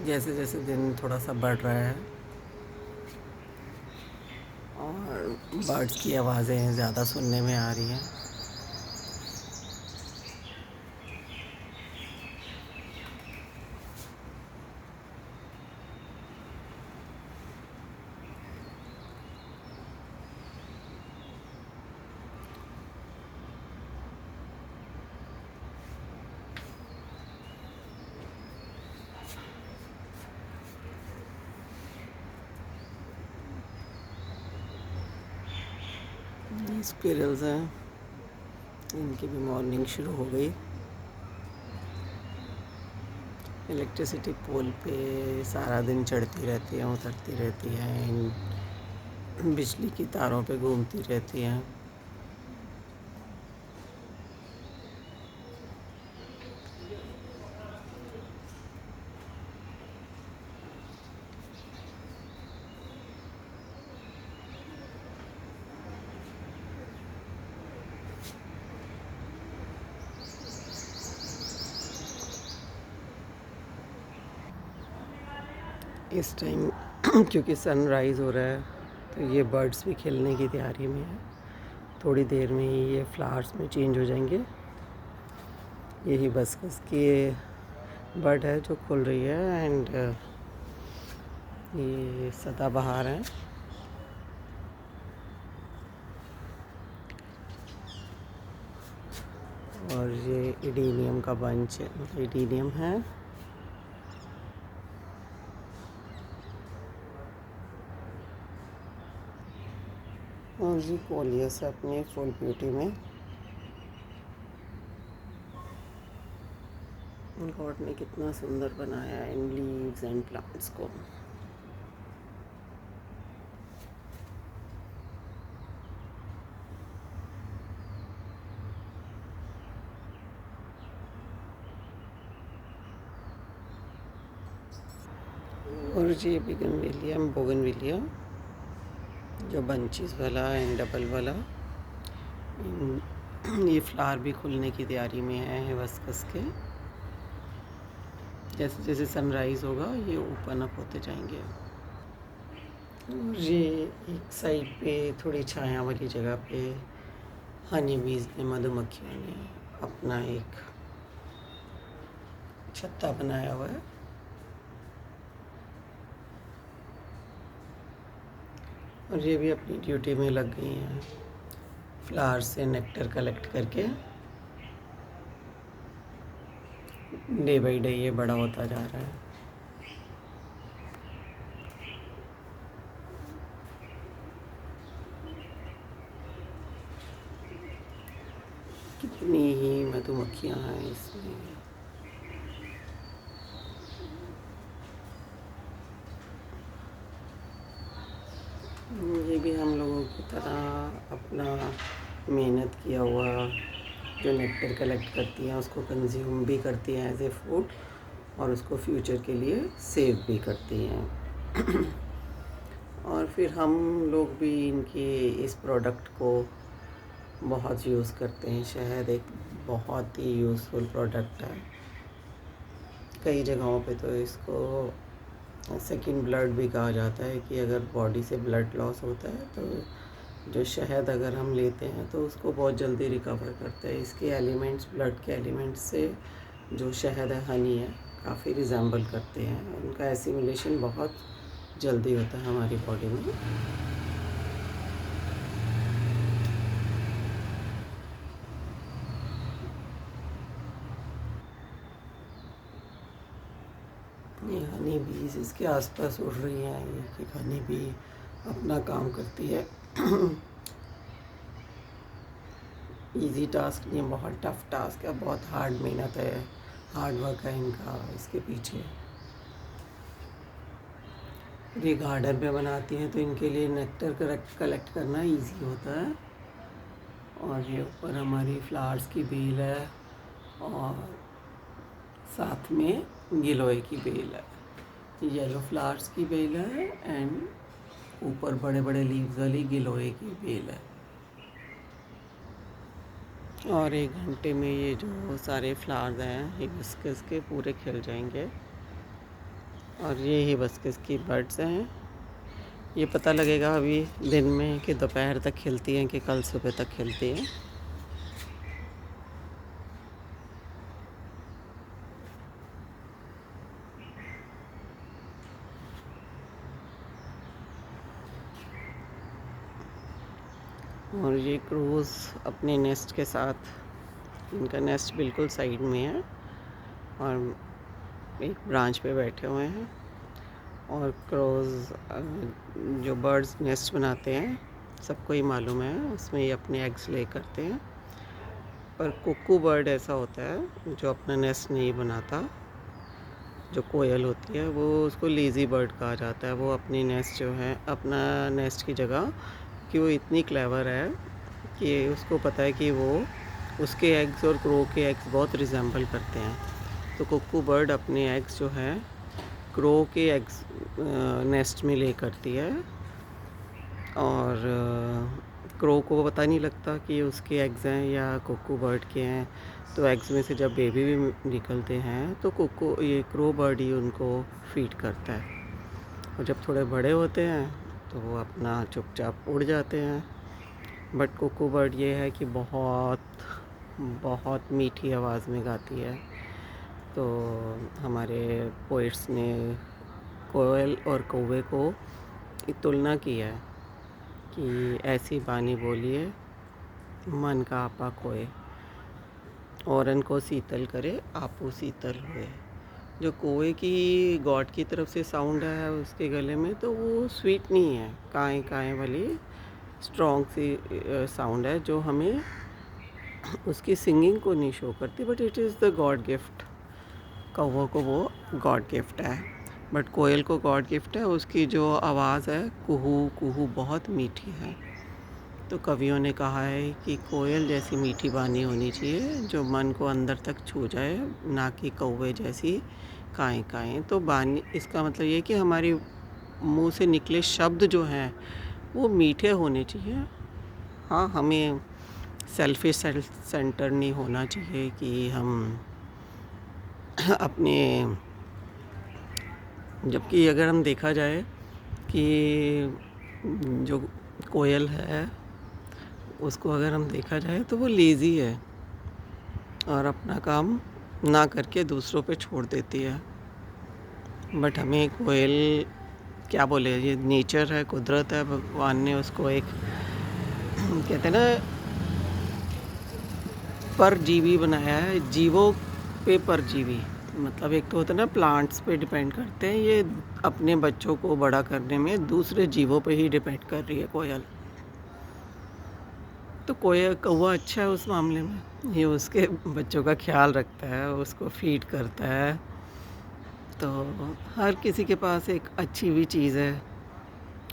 जैसे जैसे दिन थोड़ा सा बढ़ रहा है और बर्ड्स की आवाज़ें ज़्यादा सुनने में आ रही हैं। ये स्क्विरल्स हैं, इनकी भी मॉर्निंग शुरू हो गई। इलेक्ट्रिसिटी पोल पे सारा दिन चढ़ती रहती हैं, उतरती रहती हैं, इन बिजली की तारों पे घूमती रहती हैं। इस टाइम क्योंकि सनराइज़ हो रहा है तो ये बर्ड्स भी खिलने की तैयारी में है। थोड़ी देर में ही ये फ्लावर्स में चेंज हो जाएंगे। यही बस की बर्ड है जो खुल रही है एंड ये सदाबहार है। और ये इडीनियम का बंच है, मतलब इडीनियम है। और ये कोलियस है अपनी फुल ब्यूटी में। गॉड ने कितना सुंदर बनाया है इन लीव्स एंड प्लांट्स को। और ये बोगनविलिया जो बंचेस वाला एंड डबल वाला, ये फ्लावर भी खुलने की तैयारी में है हिबिस्कस के। जैसे जैसे सनराइज़ होगा ये ओपन अप होते जाएंगे। और ये एक साइड पे थोड़ी छाया वाली जगह पे हनी बीज ने, मधुमक्खियों ने अपना एक छत्ता बनाया हुआ है। और ये भी अपनी ड्यूटी में लग गई हैं, फ्लावर से नेक्टर कलेक्ट करके। डे बाई डे ये बड़ा होता जा रहा है। कितनी ही मधुमक्खियाँ हैं इसमें। ये भी हम लोगों की तरह अपना मेहनत किया हुआ जो नेक्टर कलेक्ट करती हैं उसको कंज्यूम भी करती हैं एज ए फूड, और उसको फ्यूचर के लिए सेव भी करती हैं। और फिर हम लोग भी इनके इस प्रोडक्ट को बहुत यूज़ करते हैं। शहद एक बहुत ही यूज़फुल प्रोडक्ट है। कई जगहों पे तो इसको सेकंड ब्लड भी कहा जाता है कि अगर बॉडी से ब्लड लॉस होता है तो जो शहद अगर हम लेते हैं तो उसको बहुत जल्दी रिकवर करते हैं। इसके एलिमेंट्स, ब्लड के एलिमेंट्स से जो शहद है, हनी है, काफ़ी रिजेंबल करते हैं। उनका एसिमिलेशन बहुत जल्दी होता है हमारी बॉडी में। ये हनी बीज इसके आसपास उड़ रही हैं। ये हनी बी अपना काम करती है। इजी टास्क नहीं, बहुत टफ टास्क है, बहुत हार्ड मेहनत है, हार्ड वर्क है इनका इसके पीछे। ये गार्डन में बनाती हैं तो इनके लिए नेक्टर कलेक्ट करना इजी होता है। और ये ऊपर हमारी फ्लावर्स की बेल है और साथ में गिलोय की बेल है। येलो फ्लावर्स की बेल है एंड ऊपर बड़े बड़े लीव्स वाली गिलोय की बेल है। और 1 घंटे में ये जो सारे फ्लावर्स हैं हिबिस्कस के पूरे खिल जाएंगे। और ये हिबिस्कस की बर्ड्स हैं। ये पता लगेगा अभी दिन में कि दोपहर तक खिलती हैं कि कल सुबह तक खिलती हैं। और ये क्रोज अपने नेस्ट के साथ, इनका नेस्ट बिल्कुल साइड में है और एक ब्रांच पे बैठे हुए हैं। और क्रोज जो बर्ड्स नेस्ट बनाते हैं सबको ही मालूम है, उसमें ये अपने एग्स ले करते हैं। पर कुक्कू बर्ड ऐसा होता है जो अपना नेस्ट नहीं बनाता। जो कोयल होती है वो, उसको लेज़ी बर्ड कहा जाता है। वो अपनी नेस्ट जो है, अपना नेस्ट की जगह कि वो इतनी क्लेवर है कि उसको पता है कि वो उसके एग्स और क्रो के एग्स बहुत रिजेंबल करते हैं। तो कुक्कू बर्ड अपने एग्स जो है क्रो के एग्स नेस्ट में ले करती है और क्रो को पता नहीं लगता कि उसके एग्स हैं या कुक्कू बर्ड के हैं। तो एग्स में से जब बेबी भी निकलते हैं तो ये क्रो बर्ड ही उनको फीड करता है। और जब थोड़े बड़े होते हैं तो वो अपना चुपचाप उड़ जाते हैं। बट कुक्कू बर्ड ये है कि बहुत बहुत मीठी आवाज़ में गाती है। तो हमारे पोइट्स ने कोयल और कौवे को एक तुलना की है कि ऐसी बानी बोलिए मन का आपा खोए, औरन को शीतल करे आपू शीतल हुए। जो कौवे की गॉड की तरफ से साउंड है उसके गले में, तो वो स्वीट नहीं है, काएँ काएँ वाली स्ट्रॉन्ग सी साउंड है जो हमें उसकी सिंगिंग को नहीं शो करती। But it is the God gift. कौवा को वो गॉड गिफ्ट है, बट कोयल को गॉड गिफ्ट है। उसकी जो आवाज़ है कुहू कुहू बहुत मीठी है। तो कवियों ने कहा है कि कोयल जैसी मीठी बानी होनी चाहिए जो मन को अंदर तक छू जाए, ना कि कौवे जैसी काएँ काएँ। तो बानी, इसका मतलब ये कि हमारी मुंह से निकले शब्द जो हैं वो मीठे होने चाहिए। हाँ, हमें सेल्फिश सेंटर नहीं होना चाहिए कि हम अपने, जबकि अगर हम देखा जाए कि जो कोयल है उसको अगर हम देखा जाए तो वो लेज़ी है और अपना काम ना करके दूसरों पे छोड़ देती है। बट हमें कोयल क्या बोले, ये नेचर है, कुदरत है, भगवान ने उसको एक कहते हैं ना परजीवी बनाया है, जीवों पे परजीवी। मतलब एक तो होता है ना प्लांट्स पे डिपेंड करते हैं, ये अपने बच्चों को बड़ा करने में दूसरे जीवों पे ही डिपेंड कर रही है कोयल। तो कोयल कौवा अच्छा है उस मामले में, ये उसके बच्चों का ख्याल रखता है, उसको फीड करता है। तो हर किसी के पास एक अच्छी भी चीज़ है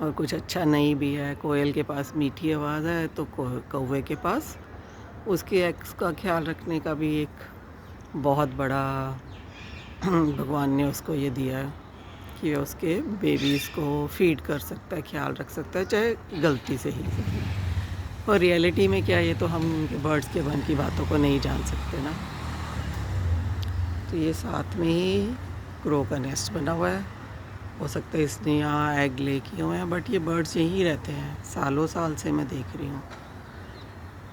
और कुछ अच्छा नहीं भी है। कोयल के पास मीठी आवाज़ है तो कौवे के पास उसके एग्स का ख्याल रखने का भी एक बहुत बड़ा भगवान ने उसको ये दिया है कि उसके बेबीज़ को फीड कर सकता है, ख्याल रख सकता है, चाहे गलती से ही। और रियलिटी में क्या, ये तो हम बर्ड्स के मन की बातों को नहीं जान सकते ना। तो ये साथ में ही क्रो का नेस्ट बना हुआ है। हो सकता है इसने यहाँ एग ले किए हुए हैं, बट ये बर्ड्स यहीं रहते हैं, सालों साल से मैं देख रही हूँ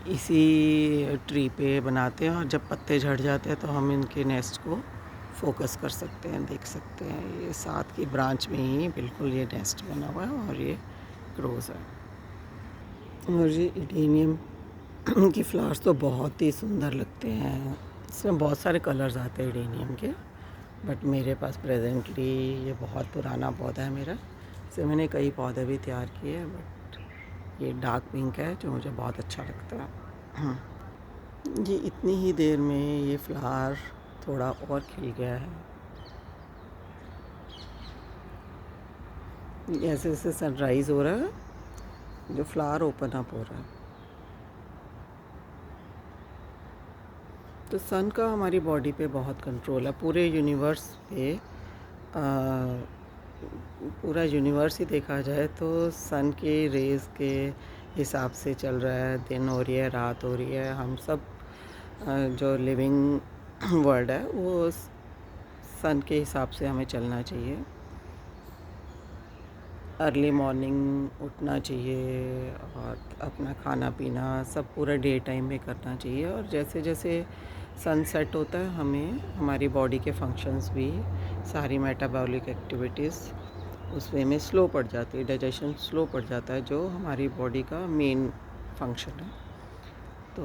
इसी ट्री पे बनाते हैं। और जब पत्ते झड़ जाते हैं तो हम इनके नेस्ट को फोकस कर सकते हैं, देख सकते हैं। ये साथ की ब्रांच में ही बिल्कुल ये नेस्ट बना हुआ है और ये क्रोज है। और ये इडेनियम की फ्लावर्स तो बहुत ही सुंदर लगते हैं। इसमें बहुत सारे कलर्स आते हैं इडेनियम के, बट मेरे पास प्रेजेंटली ये बहुत पुराना पौधा है मेरा। इससे मैंने कई पौधे भी तैयार किए हैं, बट ये डार्क पिंक है जो मुझे बहुत अच्छा लगता है। ये इतनी ही देर में ये फ्लावर थोड़ा और खिल गया है। ऐसे जैसे सनराइज़ हो रहा है, जो फ्लावर ओपन अप हो रहा है। तो सन का हमारी बॉडी पे बहुत कंट्रोल है, पूरे यूनिवर्स पे। पूरा यूनिवर्स ही देखा जाए तो सन के रेज़ के हिसाब से चल रहा है। दिन हो रही है, रात हो रही है। हम सब जो लिविंग वर्ल्ड है वो सन के हिसाब से हमें चलना चाहिए। अर्ली मॉर्निंग उठना चाहिए और अपना खाना पीना सब पूरा डे टाइम में करना चाहिए। और जैसे जैसे सनसेट होता है हमें हमारी बॉडी के फंक्शंस भी, सारी मेटाबॉलिक एक्टिविटीज़ उस वे में स्लो पड़ जाती है, डाइजेशन स्लो पड़ जाता है, जो हमारी बॉडी का मेन फंक्शन है। तो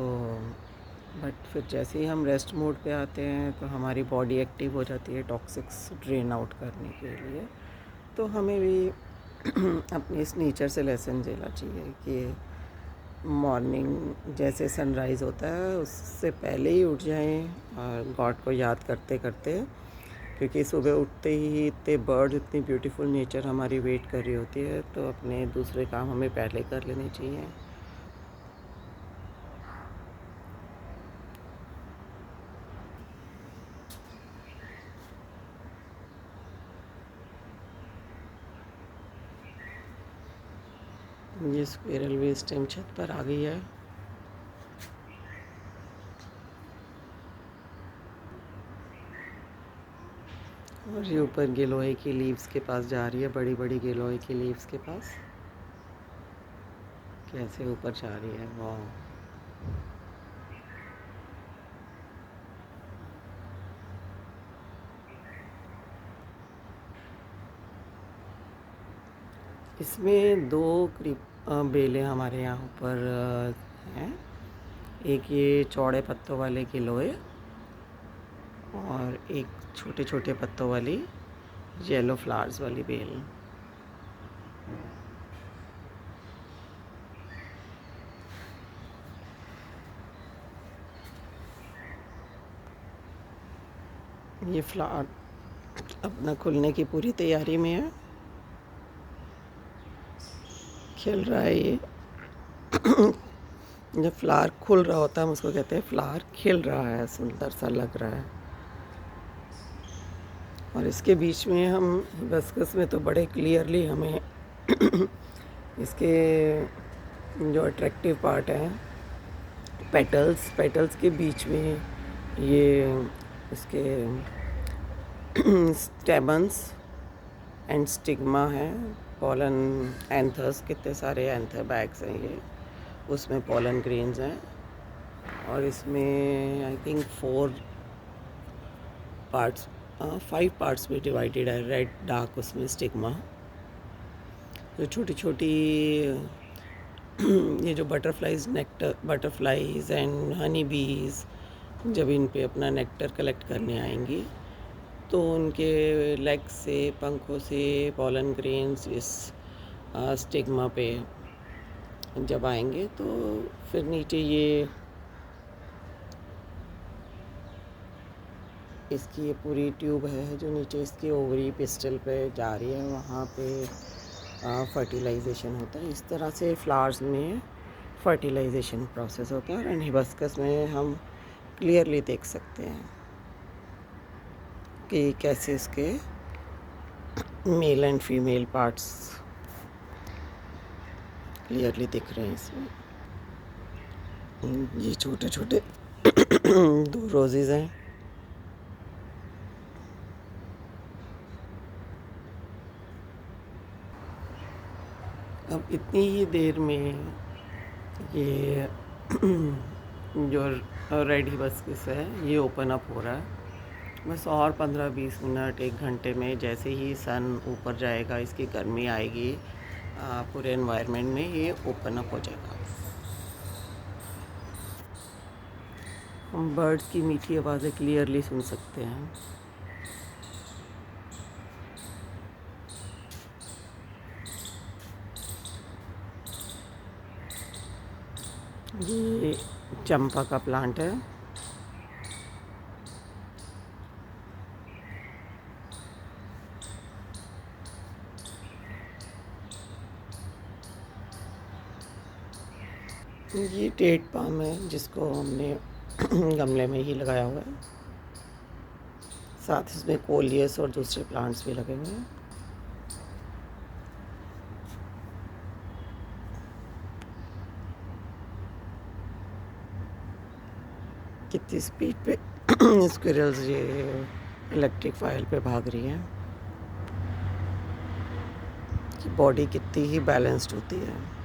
बट फिर जैसे ही हम रेस्ट मोड पे आते हैं तो हमारी बॉडी एक्टिव हो जाती है टॉक्सिक्स ड्रेन आउट करने के लिए। तो हमें भी अपनी इस नेचर से लेसन लेना चाहिए कि मॉर्निंग जैसे सनराइज़ होता है उससे पहले ही उठ जाएं और गॉड को याद करते करते, क्योंकि सुबह उठते ही इतने बर्ड, इतनी ब्यूटीफुल नेचर हमारी वेट कर रही होती है, तो अपने दूसरे काम हमें पहले कर लेने चाहिए। ये स्क्विरल भी इस टाइम छत पर आ गई है। और ये ऊपर गिलोय की लीव्स के पास जा रही है, बड़ी बड़ी गिलोय की लीव्स के पास कैसे ऊपर जा रही है, वाह। इसमें दो बेलें हमारे यहाँ पर हैं। एक ये चौड़े पत्तों वाले गिलोय और एक छोटे छोटे पत्तों वाली येलो फ्लावर्स वाली बेल। ये फ्लावर अपना खुलने की पूरी तैयारी में है, खिल रहा है ये। जब फ्लावर खुल रहा होता है हम उसको कहते हैं फ्लावर खिल रहा है, सुंदर सा लग रहा है। और इसके बीच में हम हिबिस्कस में तो बड़े क्लियरली हमें इसके जो अट्रैक्टिव पार्ट हैं, पेटल्स के बीच में ये इसके स्टेमन्स एंड स्टिग्मा है, पॉलन एंथर्स, कितने सारे एंथर बैग्स हैं ये, उसमें पॉलन ग्रेन्स हैं। और इसमें आई थिंक 5 पार्ट्स में डिवाइडेड है, रेड डार्क उसमें स्टिग्मा। जो छोटी छोटी ये जो बटरफ्लाइज एंड हनी बीज जब इन पे अपना नेक्टर कलेक्ट करने आएंगी तो उनके लेग से, पंखों से पॉलन ग्रेन्स इस स्टिग्मा पे जब आएंगे तो फिर नीचे ये इसकी ये पूरी ट्यूब है जो नीचे इसकी ओवरी पिस्टल पे जा रही है, वहाँ पे फर्टिलाइजेशन होता है। इस तरह से फ्लावर्स में फर्टिलाइजेशन प्रोसेस होता है। और हिबिस्कस में हम क्लियरली देख सकते हैं कि कैसे इसके male and female parts clearly दिख रहे हैं इसमें। ये छोटे छोटे 2 रोजेज़ हैं। अब इतनी ही देर में ये जो रेड हिबिस्कस है ये ओपन अप हो रहा है। बस और 15-20 मिनट, 1 घंटे में जैसे ही सन ऊपर जाएगा, इसकी गर्मी आएगी पूरे एनवायरनमेंट में, ये ओपन अप हो जाएगा। हम बर्ड्स की मीठी आवाज़ें क्लियरली सुन सकते हैं। ये चंपा का प्लांट है। ये टेट पाम है जिसको हमने गमले में ही लगाया हुआ है, साथ इसमें कोलियस और दूसरे प्लांट्स भी लगे हुए हैं। कितनी स्पीड पे स्क्विरल्स ये इलेक्ट्रिक फाइल पे भाग रही हैं। कि बॉडी कितनी ही बैलेंस्ड होती है।